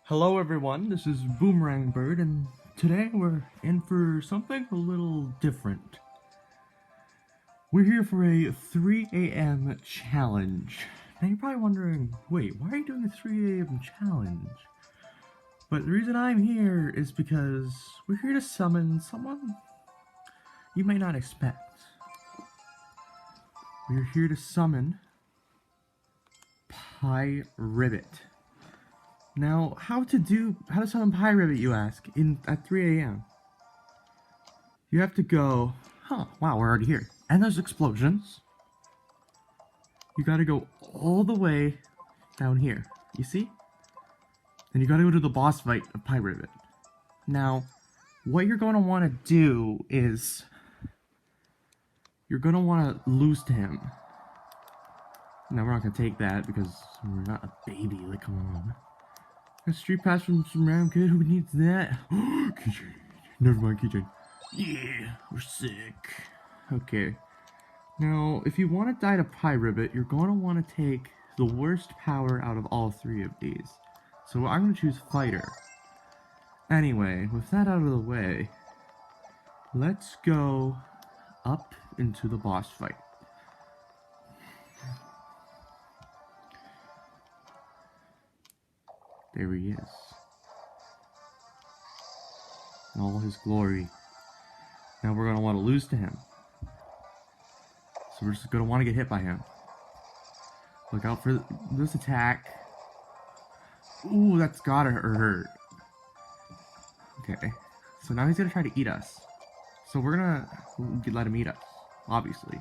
Hello everyone, this is Boomerang Bird, and today we're in for something a little different. We're here for a 3 a.m. challenge. Now you're probably wondering, wait, why are you doing a 3 a.m. challenge? But the reason I'm here is because we're here to summon someone you may not expect. We're here to summon Ribbit. Now, how to summon Ribbit, you ask, at 3 a.m. You have to go, wow, we're already here. And there's explosions. You gotta go all the way down here, you see? And you gotta go to the boss fight of Ribbit. Now, what you're gonna wanna do is, you're gonna wanna lose to him. Now, we're not gonna take that because we're not a baby, like, come on. A street pass from some random kid who needs that. Keychain. Never mind, keychain. Yeah, we're sick. Okay. Now, if you want to die to Ribbit, you're going to want to take the worst power out of all three of these. So I'm going to choose Fighter. Anyway, with that out of the way, let's go up into the boss fight. There he is. In all his glory. Now we're going to want to lose to him. So we're just going to want to get hit by him. Look out for this attack. Ooh, that's gotta hurt. Okay. So now he's going to try to eat us. So we're going to let him eat us. Obviously.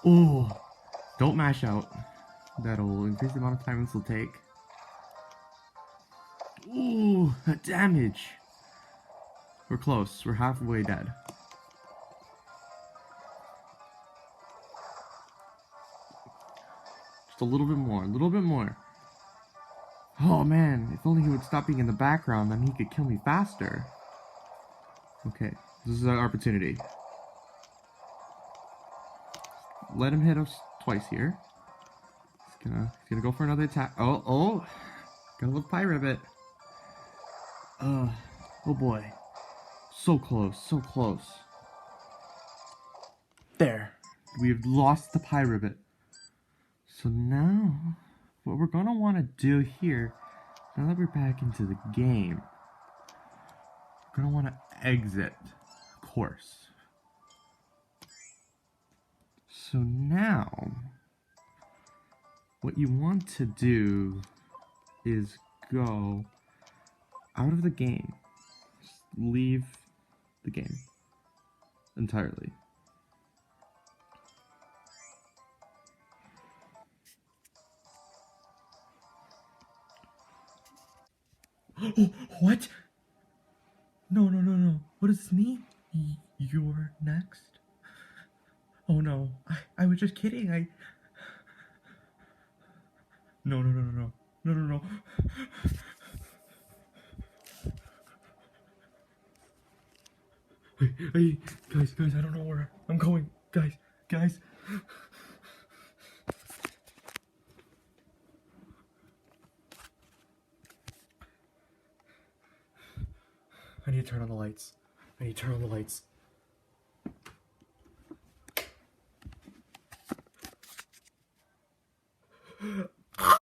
Ooh. Don't mash out. That'll increase the amount of time this will take. Ooh, that damage. We're close. We're halfway dead. Just a little bit more. A little bit more. Oh man, if only he would stop being in the background, then he could kill me faster. Okay, this is our opportunity. Let him hit us twice here. He's gonna go for another attack. Oh. Gotta love Ribbit. Oh boy. So close, so close. There. We've lost the Ribbit. So now, what we're gonna want to do here, now that we're back into the game, we're gonna want to exit course. So now, what you want to do is go out of the game. Just leave the game entirely. Oh, what? No. What does this mean? You're next? Oh no, I was just kidding. No. Hey, guys, I don't know where I'm going. Guys. I need to turn on the lights.